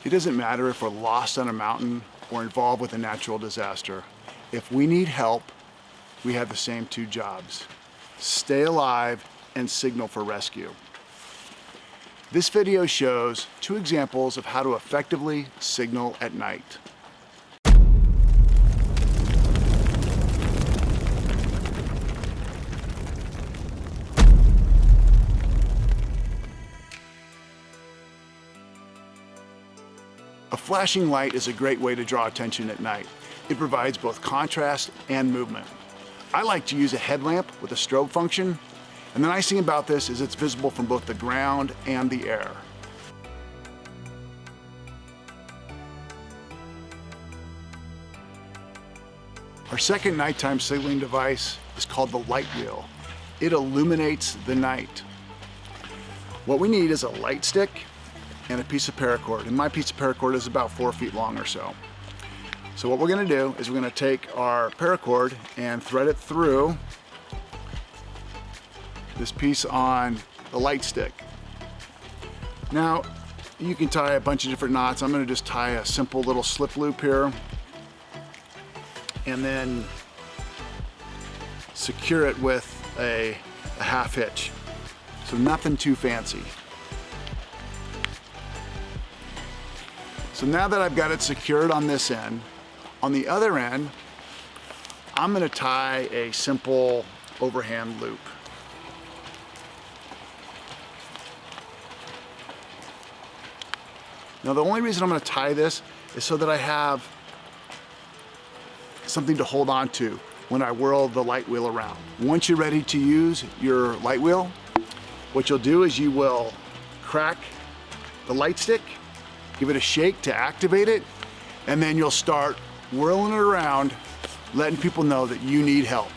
It doesn't matter if we're lost on a mountain or involved with a natural disaster. If we need help, we have the same two jobs: stay alive and signal for rescue. This video shows two examples of how to effectively signal at night. A flashing light is a great way to draw attention at night. It provides both contrast and movement. I like to use a headlamp with a strobe function, and the nice thing about this is it's visible from both the ground and the air. Our second nighttime signaling device is called the light wheel. It illuminates the night. What we need is a light stick and a piece of paracord, and my piece of paracord is about 4 feet long or so. So what we're going to do is we're going to take our paracord and thread it through this piece on the light stick. Now you can tie a bunch of different knots. I'm going to just tie a simple little slip loop here and then secure it with a half hitch. So nothing too fancy. So now that I've got it secured on this end, on the other end, I'm going to tie a simple overhand loop. Now the only reason I'm going to tie this is so that I have something to hold on to when I whirl the light wheel around. Once you're ready to use your light wheel, what you'll do is you will crack the light stick, give it a shake to activate it, and then you'll start whirling it around, letting people know that you need help.